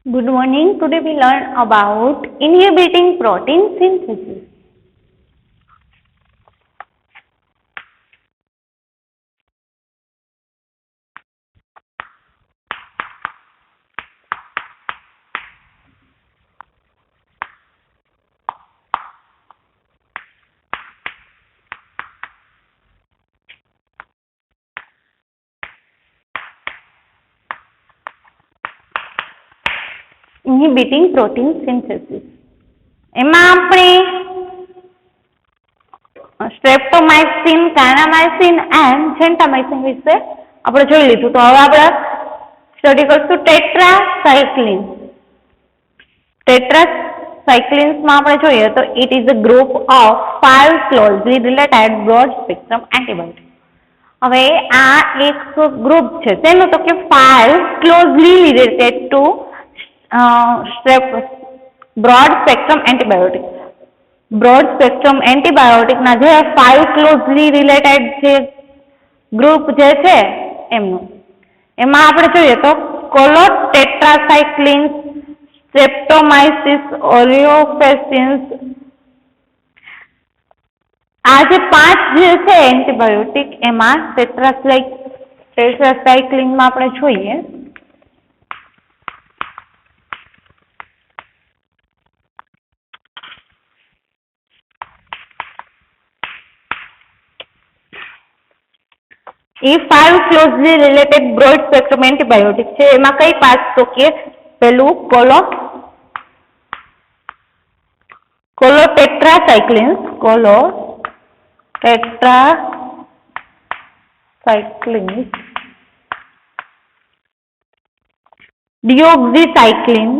Good morning. Today we learn about inhibiting protein synthesis. Inhibiting protein synthesis. એમાં આપણે સ્ટ્રેપ્ટોમાઇસિન, કાયનામાઇસિન and જેન્ટામાઇસિન વિશે આપણે જોઈ લીધું. તો હવે આપણે સ્ટડી કરશું ટેટ્રાસાયક્લિન. ટેટ્રાસાયક્લિન્સમાં આપણે જોઈએ તો it is a group of 5 closely related broad spectrum antibiotic. હવે આ એક ગ્રુપ છે તેનું તો કે 5 closely related to broad spectrum antibiotic. Broad spectrum antibiotic ના જે 5 ક્લોઝલી રિલેટેડ જે ગ્રુપ જે છે એમનું એમાં આપણે જોઈએ તો કોલોટેટ્રાસાયક્લિન્સ, સ્ટ્રેપ્ટોમાઇસિસ, ઓરિયોફેસિન્સ, આ જે 5 જે છે એન્ટીબાયોટિક એમાં ટેટ્રાસાયક્લિનમાં આપણે જોઈએ એ 5 closely related broad spectrum antibiotic છે. એમાં કઈ 5 તો કે પેલું કોલોટેટ્રાસાયક્લિન્સ, ડિઓક્સીસાયક્લિન,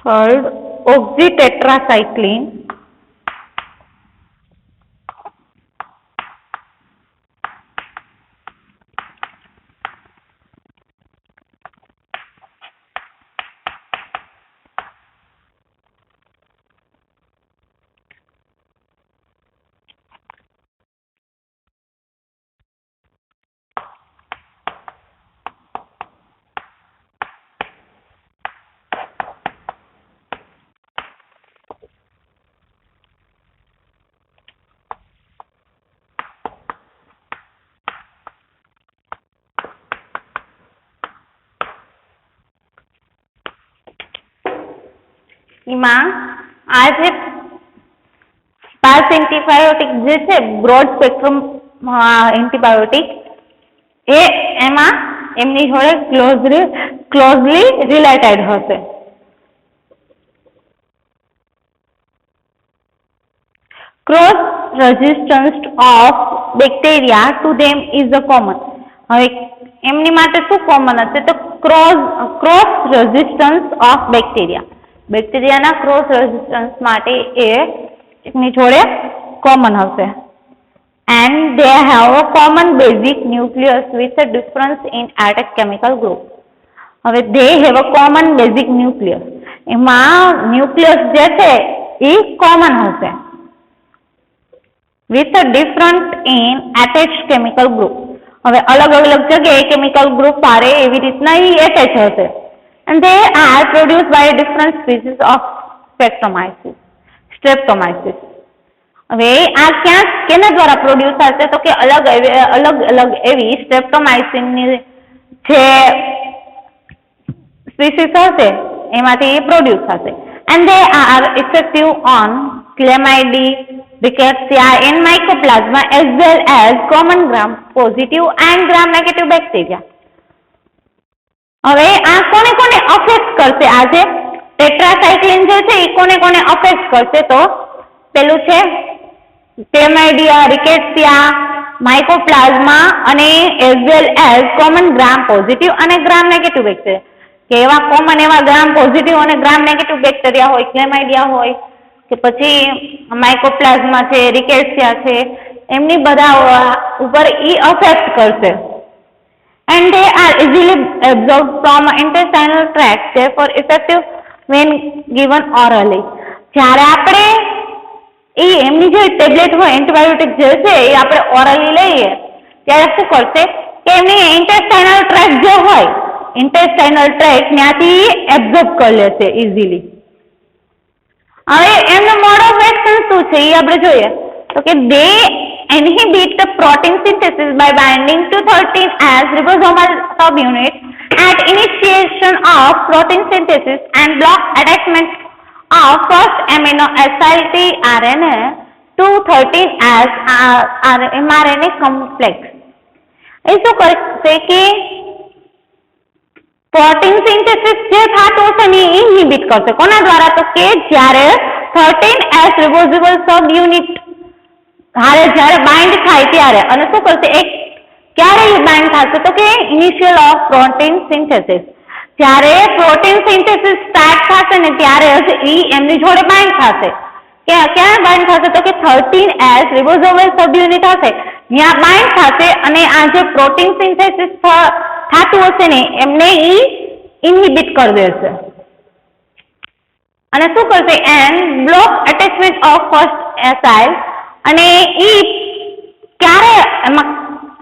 third oxytetracycline, એમાં આ જે 5 એન્ટીબાયોટિક જે છે બ્રોડ સ્પેક્ટ્રમ એન્ટીબાયોટિક એ એમાં એમની જોડે ક્લોઝલી રિલેટેડ હશે. Cross resistance of bacteria to them is a common. હવે એમની માટે શું કોમન હશે તો ક્રોસ રેઝિસ્ટન્સ ઓફ બેક્ટેરિયા. બેક્ટેરિયાના ક્રોસ રેઝિસ્ટન્સ માટે એ એમની જોડે કોમન હશે. And they have a common basic nucleus with a difference in atomic chemical group. હવે they have a common basic nucleus. એમાં ન્યુક્લિયસ જે છે એ કોમન હશે with a difference in attached chemical group. હવે અલગ અલગ જગ્યાએ કેમિકલ ગ્રુપ પારે એવી રીતના એ એટેચ હશે. And they are produced by different species of streptomyces. હવે આ ક્યાં કેના દ્વારા પ્રોડ્યુસ થશે તો કે અલગ અલગ એવી સ્ટ્રેપ્ટોમાઇસિનની જે સ્પીસીસ હશે એમાંથી પ્રોડ્યુસ થશે. And they are effective on Chlamydia, Rickettsia and Mycoplasma as well as common gram positive and gram negative bacteria. હવે આ કોને કોને અફેક્ટ કરશે? આ જે ટેટ્રાસાયક્લિન જે છે એ કોને કોને અફેક્ટ કરશે તો પેલું છે ક્લેમાઇડિયા, રિકેટ્સિયા, માઇકોપ્લાઝ્મા અને એઝ વેલ એઝ કોમન ગ્રામ પોઝિટિવ અને ગ્રામ નેગેટિવ બેક્ટેરિયા. કે એવા કોમન એવા ગ્રામ પોઝિટિવ અને ગ્રામ નેગેટિવ બેક્ટેરિયા હોય, ક્લેમાઇડિયા હોય કે પછી માઇકોપ્લાઝ્મા છે, રિકેટ્સિયા છે, એમની બધા ઉપર ઈ અફેક્ટ કરશે. and they are easily absorbed from intestinal tract, therefore effective when given orally. જ્યારે આપણે એમની જે ટેબ્લેટ હોય એન્ટીબાયોટિક જે છે એ આપણે ઓરલી લઈએ ત્યારે શું કરશે કે એમની ઇન્ટેસ્ટાઇનલ ટ્રેક જે હોય ઇન્ટેસ્ટાઇનલ ટ્રેક ત્યાંથી એબ્ઝોર્બ કરી લેશે ઇઝીલી. હવે એમનો મોડ ઓફ એક્શન શું છે એ આપણે જોઈએ તો કે દે inhibit the protein synthesis by binding to 13S ribosomal subunit at initiation of protein synthesis and block attachment of first amino acyl tRNA to 13S mRNA complex. એ શું કરશે કે પ્રોટીન સિન્થેસિસ જે થતું હશે ને ઇન્હિબિટ કરશે કોના દ્વારા તો કે જ્યારે 13S રિબોઝેબલ સબ યુનિટ જ્યારે બાઇન્ડ થાય ત્યારે અને શું કરશે એક ક્યારે બાઇન્ડ થશે તો કે ઇનિશિયલ ઓફ પ્રોટીન સિન્થેસિસ જ્યારે પ્રોટીન સિન્થેસિસ સ્ટાર્ટ થશે ને ત્યારે જ એમની જોડે બાઇન્ડ થશે કે ક્યાં બાઇન્ડ થશે તો કે 13S રિબોઝોમલ સબ યુનિટ હશે ત્યાં બાઇન્ડ થશે અને આ જે પ્રોટીન સિન્થેસિસ થતું હશે ને એમને ઇન્હિબિટ કરી દેશે અને શું કરશે and block attachment of first acyl અને ક્યારે એમાં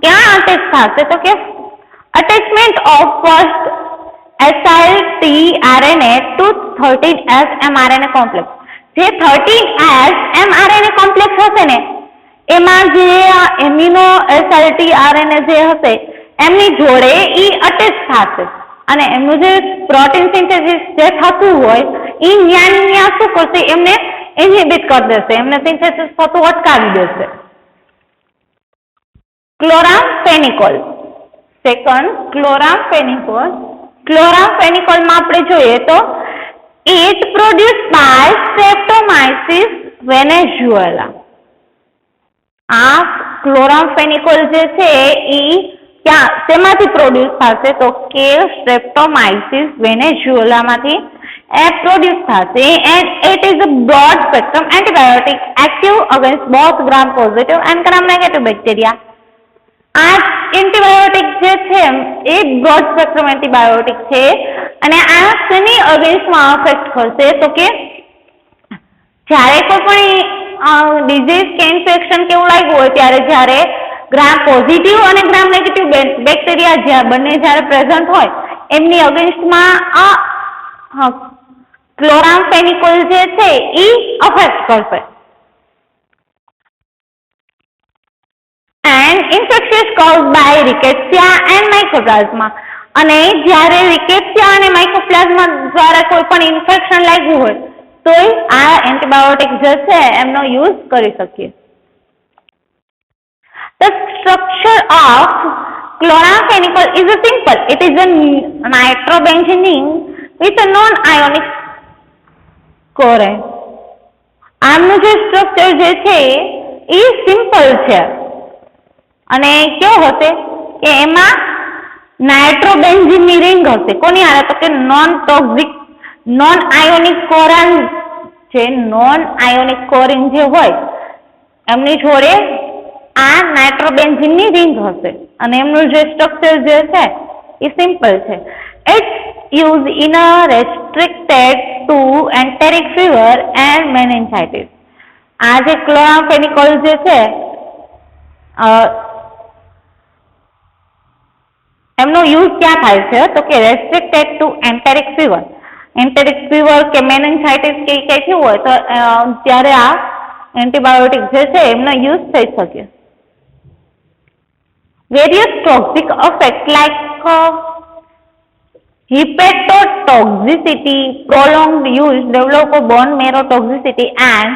ક્યાં અટેચ થશે તો કે attachment of first acyl tRNA to 13S mRNA complex જે 13S mRNA કોમ્પ્લેક્સ હશે ને એમાં જે એમિનો એસાઇલ tRNA જે હશે એમની જોડે અટેચ થશે અને એમનું જે પ્રોટીન સિન્થેસિસ જે થતું હોય ત્યાં શું કરશે એમને ઇન્હિબિટ કરી દેશે એમને સિન્થેસિસ થતું અટકાવી દેશે. ક્લોરામફેનિકોલ સેકન્ડ ક્લોરામફેનિકોલમાં આપણે જોઈએ તો ઇટ પ્રોડ્યુસ બાય સ્ટ્રેપ્ટોમાઇસિસ વેનેઝુએલા. આ ક્લોરામફેનિકોલ જે છે એ શેમાંથી પ્રોડ્યુસ થશે તો કે સ્ટ્રેપ્ટોમાઇસિસ વેનેઝુએલામાંથી પ્રોડ્યુસ થશે and it is a broad spectrum antibiotic active against both gram positive and gram negative bacteria. આ એન્ટીબાયોટિક જે છે એ બ્રોડ સ્પેક્ટ્રમ એન્ટીબાયોટિક છે અને આ શેની અગેન્સ્ટમાં અફેક્ટ કરશે તો કે જ્યારે કોઈ પણ ડિઝીઝ કે ઇન્ફેક્શન કેવું લાગ્યું હોય ત્યારે જ્યારે ગ્રામ પોઝિટિવ અને ગ્રામ નેગેટિવ બેક્ટેરિયા બંને જ્યારે પ્રેઝન્ટ હોય એમની અગેન્સ્ટમાં ક્લોરામફેનિકોલ જે છે એ અફેક્ટ કરશે. and infectious caused by rickettsia and mycoplasma અને જ્યારે રિકેટ્સિયા અને માઇકોપ્લાઝમા દ્વારા કોઈ પણ ઇન્ફેક્શન લાગ્યું હોય તો આ એન્ટીબાયોટિક જે છે એમનો યુઝ કરી શકીએ. The structure of chloramphenicol is a simple. It is a nitrobenzene with a non-ionic core. આમનું જે સ્ટ્રક્ચર જે છે એ સિમ્પલ છે અને કેવું હશે કે એમાં નાઇટ્રોબેન્ઝીનની રિંગ હશે કોની હારે તો કે નોન ટોક્સિક નોન આયોનિક કોરિન છે નોન આયોનિક કોરિન જે હોય એમની જોડે આ નાઇટ્રોબેન્ઝીનની રિંગ હશે અને એમનું જે સ્ટ્રક્ચર જે છે એ સિમ્પલ છે. Its use in a restricted to enteric fever and meningitis. આ જે ક્લોરામફેનિકોલ જે છે એમનો યુઝ ક્યાં થાય છે તો કે રેસ્ટ્રિક્ટેડ ટુ એન્ટેરિક ફીવર કે મેનિન્જાઇટિસ કે કંઈ થયું હોય તો ત્યારે આ એન્ટીબાયોટિક જે છે એમનો યુઝ થઈ શકે. Various toxic affect like hepatotoxicity, prolonged use, develop a bone marrow toxicity and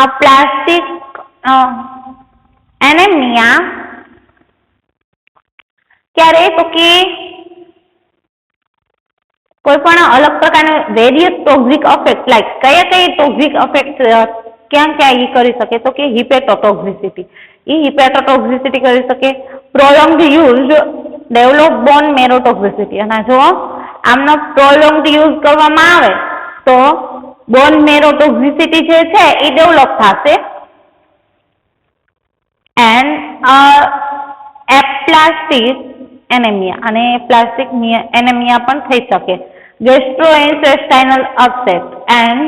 aplastic anemia. ક્યારે તો કે કોઈ પણ અલગ પ્રકારના વેરિયસ ટોક્સિક અફેક્ટ લાઈક કયા ટોક્સિક અફેક્ટ ક્યાં એ કરી શકે તો કે હિપેટોટોક્સિસિટી કરી શકે. પ્રોલોંગ્ડ યુઝ ડેવલપ બોન મેરો ટોક્સિસિટી અને જો આમનો પ્રોલોંગ્ડ યુઝ કરવામાં આવે તો બોન મેરો ટોક્સિસિટી જે છે એ ડેવલપ થશે. એન્ડ એપ્લાસ્ટિક એનેમિયા અને પ્લાસ્ટિક એનેમિયા પણ થઈ શકે. ગેસ્ટ્રોઇન્ટેસ્ટાઇનલ અપસેટ એન્ડ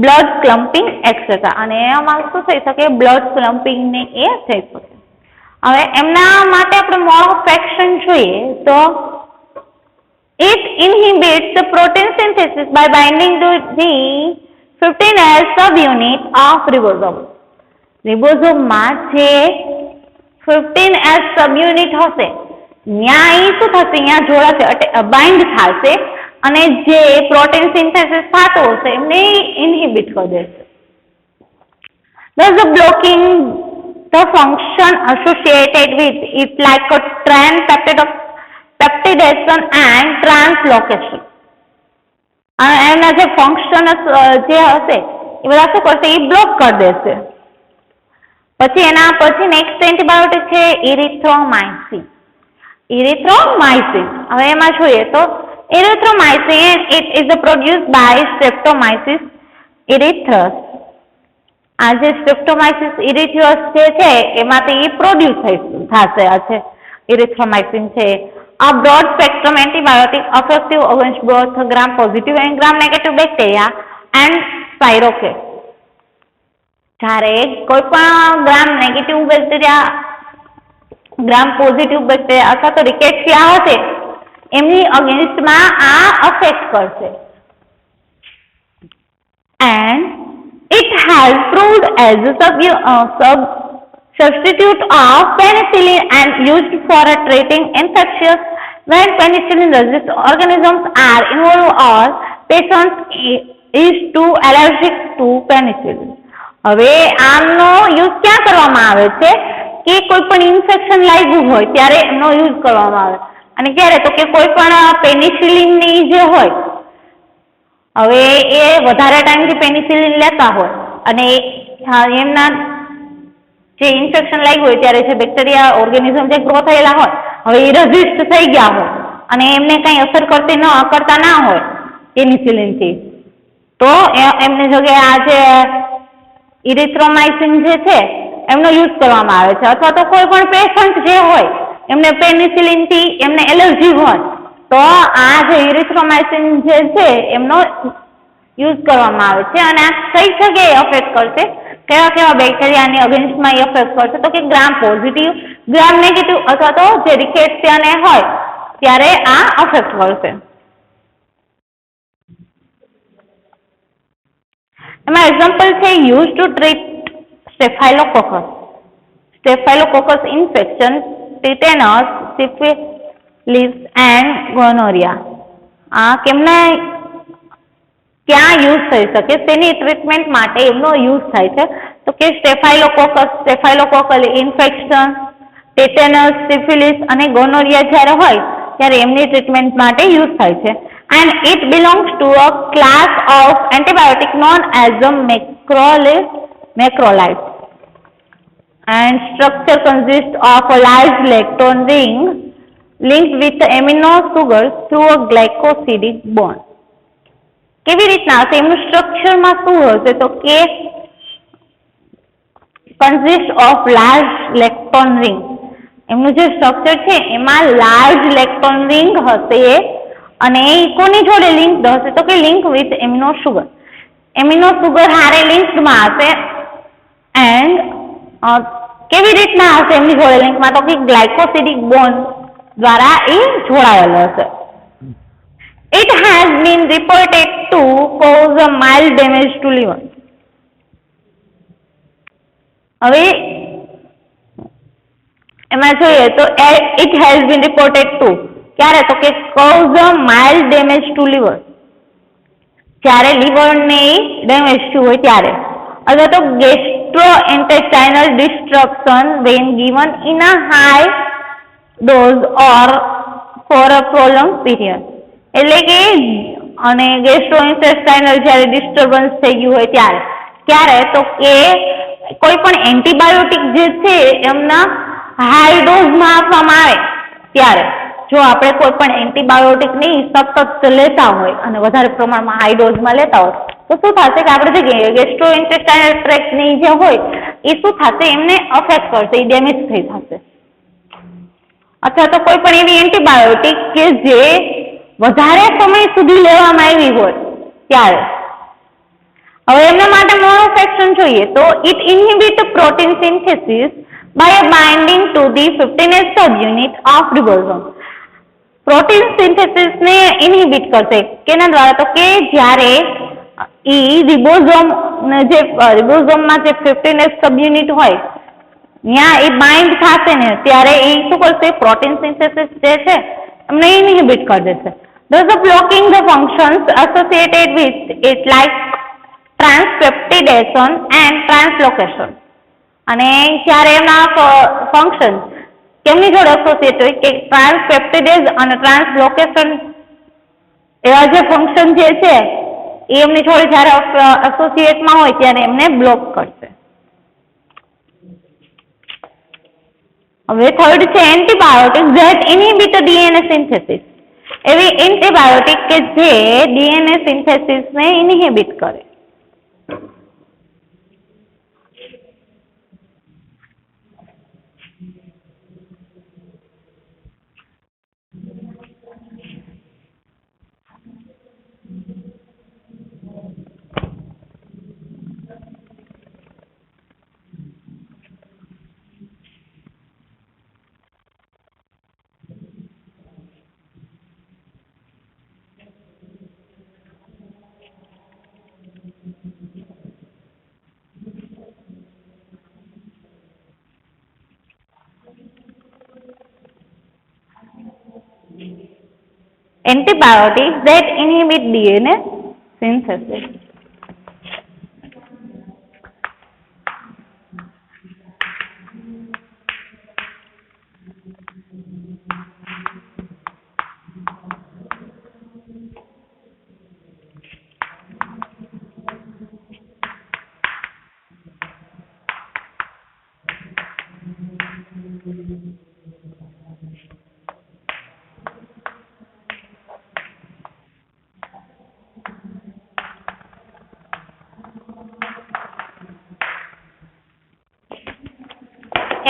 બ્લડ ક્લમ્પિંગ એક્સેટ્રા અને એમાં શું થઈ શકે? બ્લડ ક્લમ્પિંગ ને એ થઈ શકે. હવે એમના માટે આપણે મોડ ઓફ એક્શન જોઈએ તો it inhibits the protein synthesis by binding to the 15S subunit of ribosome. રિબોઝોમમાં જે 15S સબયુનિટ હશે ત્યાં એ શું થશે? અહીંયા જોડાશે, બાઇન્ડ થશે અને જે પ્રોટીન સિન્થેસિસ થતું હશે એમને ઇન્હિબિટ કરી દેશે. Thus the blocking the function associated with it like a peptidation and translocation. એના જે ફંક્શન જે હશે એ બધા શું કરશે? એ બ્લોક કરી દેશે. પછી એના પછી નેક્સ્ટ એન્ટીબાયોટિક છે ઇરિથ્રોમાઇસિન. હવે એમાં જોઈએ તો ઇરિથ્રોમાઇસિન ઇટ ઇઝ પ્રોડ્યુસ્ડ બાય સ્ટ્રેપ્ટોમાઇસિસ ઇરિથ્રસ. આ જે સ્ટ્રેપ્ટોમાઇસિસ ઇરિથ્રસ જે છે એમાંથી પ્રોડ્યુસ થશે. આ છે ઇરિથ્રોમાઇસિન છે. A broad spectrum antibiotic effective against both gram positive and gram negative bacteria and spirochetes. જ્યારે કોઈ પણ ગ્રામ નેગેટિવ બેક્ટેરિયા, ગ્રામ પોઝિટિવ બેક્ટેરિયા અથવા તો રિકેટ્સિયા હશે એમની અગેન્સ્ટમાં આ અફેક્ટ કરશે. And it has proved as a substitute of penicillin and used for treating infections when penicillin resistant organisms are involved or patient is too allergic to penicillin. હવે આમનો use ક્યાં કરવામાં આવે છે? કે કોઈ પણ ઇન્ફેક્શન લાગ્યું હોય ત્યારે એનો યુઝ કરવામાં આવે. અને ક્યારે? તો કે કોઈ પણ પેનિસિલિનની જે હોય, હવે એ વધારે ટાઈમથી પેનિસિલિન લેતા હોય અને એમના જે ઇન્ફેક્શન લાગ્યું હોય ત્યારે જે બેક્ટેરિયા ઓર્ગેનિઝમ જે ગ્રો થયેલા હોય હવે એ રેઝિસ્ટ થઈ ગયા હોય અને એમને કંઈ અસર કરતા ના હોય પેનિસિલિનથી, તો એમની જગ્યાએ આ જે ઇરિથ્રોમાઇસિન જે છે એમનો યુઝ કરવામાં આવે છે. અથવા તો કોઈ પણ પેશન્ટ જે હોય એમને પેનિસિલિનથી એમને એલર્જી હોય તો આ જે ઇરિથ્રોમાઇસિન જે છે એમનો યુઝ કરવામાં આવે છે. અને આ કઈ જગ્યાએ અફેક્ટ કરશે? કેવા બેક્ટેરિયાની અગેન્સ્ટમાં એ અફેક્ટ કરશે? તો કે ગ્રામ પોઝિટિવ, ગ્રામ નેગેટિવ અથવા તો જે રિકેટ્સિયાને હોય ત્યારે આ અફેક્ટ કરશે. એમાં એક્ઝામ્પલ છે use to treat staphylococcus infection, tetanus, syphilis and gonorrhoea. આ ક્યાં યુઝ થઈ શકે? તેની ટ્રીટમેન્ટ માટે એમનો યુઝ થાય છે. તો કે સ્ટેફાઇલોકોકલ ઇન્ફેક્શન, ટેટેનસ, સિફિલિસ અને ગોનોરિયા જ્યારે હોય ત્યારે એમની ટ્રીટમેન્ટ માટે યુઝ થાય છે. And it belongs to a class of antibiotic known as the macrolides. And structure consists of a large lactone ring linked with amino sugars through a glycosidic bond. કેવી રીતના હશે? એમનું સ્ટ્રક્ચરમાં શું હશે? તો કે કન્સિસ્ટ ઓફ લાર્જ લેક્ટોન રિંગ. એમનું જે સ્ટ્રક્ચર છે એમાં લાર્જ લેક્ટોન રિંગ હશે અને એ કોની જોડે લિંક હશે? તો કે link with amino sugar. Amino sugar હારે લિંકમાં હશે. એન્ડ કેવી રીતના હશે એમની જોડે લિંકમાં? તો કે ગ્લાયકોસિડિક બોન્ડ દ્વારા એ જોડાયેલો હશે. It has been reported to cause a mild damage to liver. હવે એમાં જોઈએ તો it has been reported to ક્યારે? તો કે cause a mild damage to liver. જ્યારે લીવરને ડેમેજ થયું હોય ત્યારે. અથવા તો gastrointestinal disruption when given in a high dose or for a prolonged period. એટલે કે અને ગેસ્ટ્રોઇન્ટેસ્ટાઇનલ જ્યારે ડિસ્ટર્બન્સ થઈ ગયું હોય ત્યારે તો કે કોઈ પણ એન્ટીબાયોટિક જે છે એમના હાઈ ડોઝમાં આપવામાં આવે ત્યારે. જો આપણે કોઈ પણ એન્ટીબાયોટિકની સતત લેતા હોય અને વધારે પ્રમાણમાં હાઈ ડોઝમાં લેતા હોય તો શું થશે કે આપણે જે ગેસ્ટ્રોઇન્ટેસ્ટાઇનલ ટ્રેક્ટની જે હોય એ શું થશે? એમને અફેક્ટ કરશે, એ ડેમેજ થઈ થશે. અથવા તો કોઈ પણ એવી એન્ટીબાયોટિક કે જે વધારે સમય સુધી લેવામાં આવી હોય ત્યારે. હવે એમના માટે મોનો સેક્શન જોઈએ તો it inhibit protein synthesis by binding to the 15S subunit of ribosome. Protein synthesis ને ઇન્હિબિટ કરશે કેના દ્વારા? તો કે જ્યારે રિબોઝોમમાં જે 15S સબયુનિટ હોય ત્યાં એ બાઇન્ડ થશે ને ત્યારે એ શું કરશે? પ્રોટીન સિન્થેસિસ જે છે એમને ઇન્હિબિટ કરી દેશે. thus blocking the functions associated with it like transpeptidation and translocation. અને જ્યારે એના ફંક્શન કેમની જોડે એસોસિએટ હોય કે ટ્રાન્સપેપ્ટિડેઝ અને ટ્રાન્સલોકેશન એવા જે ફંક્શન જે છે એ એમની જોડે જ્યારે એસોસિએટમાં હોય ત્યારે એમને બ્લોક કરશે. હવે થર્ડ છે એન્ટીબાયોટિક ધેટ ઇન્હિબિટ ડીએનએ સિન્થેસિસ. એવી એન્ટીબાયોટિક કે જે ડીએનએ સિન્થેસિસને ઇન્હિબિટ કરે. Antibiotics that inhibit DNA synthesis.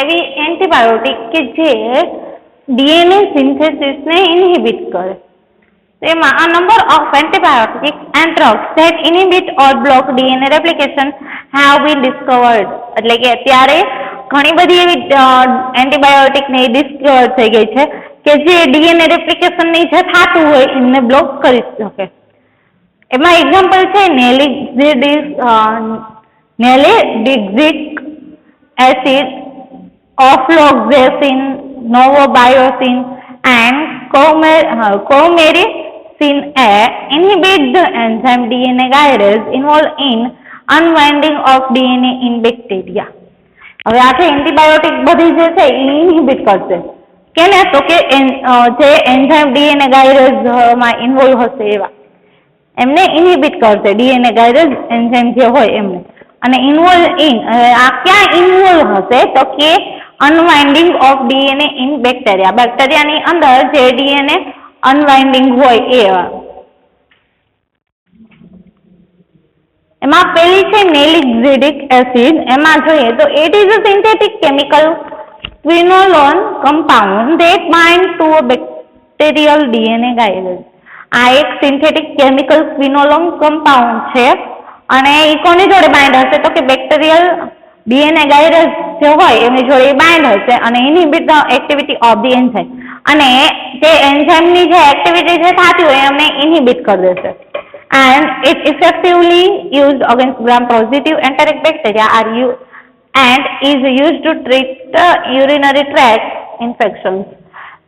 એવી એન્ટીબાયોટિક કે જે ડીએનએ સિન્થેસિસને ઇન્હિબિટ કરે. તેમાં a number of antibiotics and drugs that inhibit or block DNA replication have been discovered. એટલે કે અત્યારે ઘણી બધી એવી એન્ટીબાયોટિક ને ડિસ્કવર થઈ ગઈ છે કે જે ડીએનએ રેપ્લિકેશન ની જે થતું હોય એમને બ્લોક કરી શકે. એમાં એક્ઝામ્પલ છે નેલિડિક્સિક acid, ofloxacin, novobiocin, and coumaricin A inhibit the enzyme DNA gyrase involved in unwinding of DNA in bacteria. હવે આ એન્ટીબાયોટિક બધી જે છે એ ઇન્હિબિટ કરશે કેને? તો કે જે એન્ઝાઇમ ડીએનએ ગાયરેઝ માં ઇન્વોલ્વ હશે એવા એમને ઇન્હિબિટ કરશે. ડીએનએ ગાયરેઝ એન્ઝાઇમ જે હોય એમને. અને ઇન્વોલ્વ ઇન આ ક્યાં ઇન્વોલ્વ હશે? તો કે અનવાઇન્ડિંગ ઓફ ડીએનએ ઇન બેક્ટેરિયા. બેક્ટેરિયાની અંદર જે ડીએનએ અનવાઇન્ડિંગ હોય એ. એમાં પેલી છે નેલિડિક્સિક એસિડ. એમાં જોઈએ તો it is a synthetic chemical quinolone compound that bind to a bacterial DNA gyrase. આ એક સિન્થેટિક કેમિકલ ક્વિનોલોન કમ્પાઉન્ડ છે અને એ કોની જોડે બાઇન્ડ હશે? તો કે બેક્ટેરિયલ ડીએનએ ગાયરેઝ જે હોય એમની જોડે બાઇન્ડ હશે અને ઇન્હિબિટ the activity of the enzyme. અને જે એન્ઝાઇમની જે એક્ટિવિટી જે થતી હોય એમને ઇન્હિબિટ કરી દેશે. and it effectively used against gram-positive enteric bacteria and is used to treat urinary tract infections.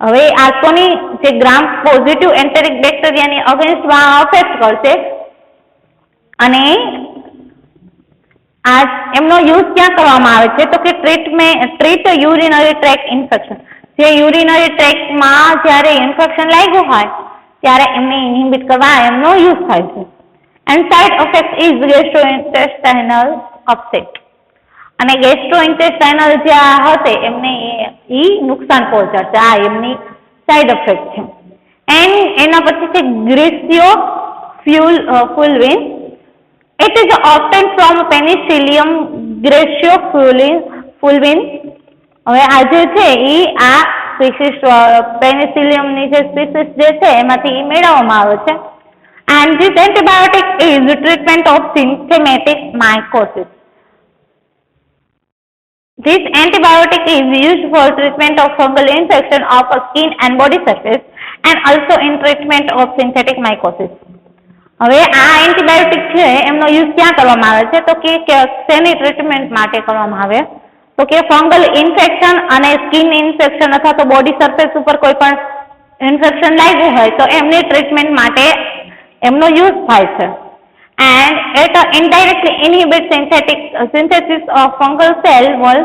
હવે આ કોની જે ગ્રામ પોઝિટિવ એન્ટેરિક બેક્ટેરિયાની અગેન્સ્ટમાં અફેક્ટ કરશે અને આ એમનો યુઝ ક્યાં કરવામાં આવે છે? તો કે ટ્રીટ યુરિનરી ટ્રેક ઇન્ફેક્શન. જે યુરિનરી ટ્રેકમાં જ્યારે ઇન્ફેક્શન લાગ્યું હોય ત્યારે એમને ઇન્હિબિટ કરવા એમનો યુઝ થાય છે. And side effect is gastrointestinal upset. અને ગેસ્ટ્રોઇન્ટેસ્ટાઇનલ જે હશે એમને એ નુકસાન પહોંચાડશે. આ એમની સાઇડ ઇફેક્ટ છે. એન્ડ એના પછી છે ગ્રેસિયો ફુલવિન. It is obtained from Penicillium graciofulvin. હવે આ જે છે એ આ સ્પીસીસ પેનિસિલિયમની જે સ્પીસીસ જે છે એમાંથી મેળવવામાં આવે છે. And this antibiotic is treatment of symptomatic mycosis. This antibiotic is used for treatment of fungal infection of skin and body surface and also in treatment of synthetic mycosis. હવે આ antibiotic છે એમનો યુઝ ક્યાં કરવામાં આવે છે તો કે શેની ટ્રીટમેન્ટ માટે કરવામાં આવે તો કે ફંગલ ઇન્ફેક્શન અને સ્કિન ઇન્ફેક્શન અથવા તો બોડી સરફેસ ઉપર કોઈ પણ ઇન્ફેક્શન લાગ્યું હોય તો એમની ટ્રીટમેન્ટ માટે એમનો યુઝ થાય છે. And it indirectly inhibits synthesis of fungal cell wall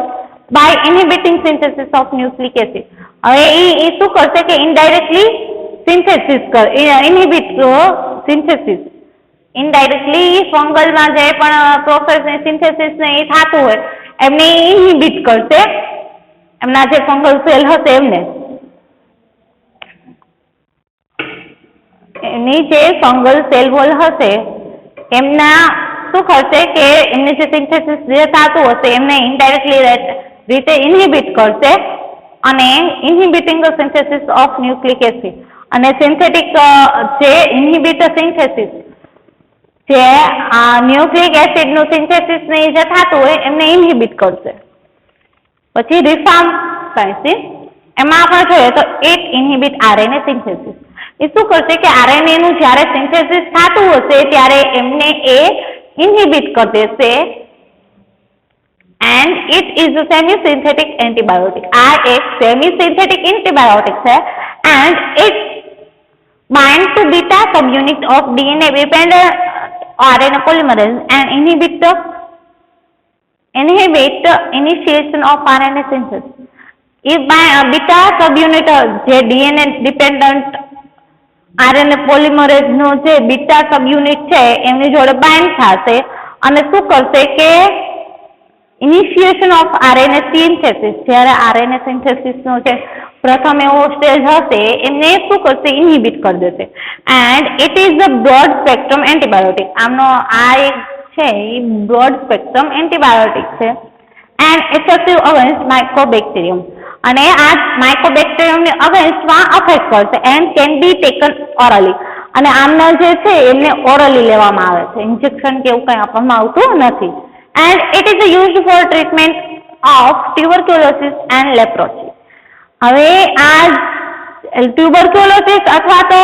by inhibiting synthesis of nucleic acid. હવે એ શું કરશે કે ઇનડાયરેક્ટલી ઇનહિબિટ સિન્થેસિસ ઇનડાયરેક્ટલી ફંગલમાં જે પણ પ્રોસેસ સિન્થેસિસ ને એ થતું હોય એમને ઇનહિબિટ કરશે એમના જે ફંગલ સેલ હશે એમને એની જે ફંગલ સેલ વોલ હશે એમના શું કરશે કે એમને જે સિન્થેસિસ જે થતું હશે એમને ઇનડાયરેક્ટલી રીતે ઇનહિબિટ કરશે અને inhibiting the synthesis of nucleic acid અને સિન્થેટિક જે ઇનહિબિટ સિન્થેસિસ જે ન્યુક્લિક એસિડનું સિન્થેસિસ ને જે થતું હોય એમને ઇનહિબિટ કરશે. પછી રિફામ્પાઇસિન એમાં આપણે જોઈએ તો ઇટ ઇનહિબિટ આરએનએ સિન્થેસિસ. એ શું કરશે કે આરએનએ નું જ્યારે સિન્થેસિસ થતું હશે ત્યારે એમને એ ઇનહિબિટ કરી દેશે. And it is a semi synthetic antibiotic. આ એક સેમી સિન્થેટિક એન્ટીબાયોટિક છે and it bind to beta subunit of DNA dependent RNA polymerase and inhibit initiation of RNA synthesis. If by beta subunit જે DNA dependent RNA polymerase નો જે beta subunit છે એમની જોડે bind થશે અને શું કરશે કે ઇનિશિએશન ઓફ આરએનએ સિન્થેસિસ જ્યારે આરએનએ સિન્થેસિસ નો જે પ્રથમ એવો સ્ટેજ હશે એમને શું કરશે ઇનહિબિટ કરી દેશે. And it is a broad spectrum antibiotic. આમનો આ એક છે એ બ્રોડ સ્પેક્ટ્રમ એન્ટીબાયોટિક છે એન્ડ ઇફેક્ટિવ અગેન્સ્ટ માઇકોબેક્ટેરિયમ અને આ માઇકોબેક્ટેરિયમની અગેન્સ્ટમાં અફેક્ટ કરશે and can be taken orally. અને આમનો જે છે એમને ઓરલી લેવામાં આવે છે, ઇન્જેક્શન કે એવું કંઈ આપવામાં આવતું નથી. And it is used four treatment of tuberculosis and leprosy. હવે આ ટ્યુબરક્યુલોસિસ અથવા તો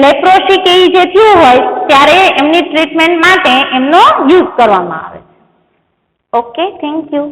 લેપ્રોસી કે જે થયું હોય ત્યારે એમની ટ્રીટમેન્ટ માટે એમનો યુઝ કરવામાં આવે. Okay, thank you.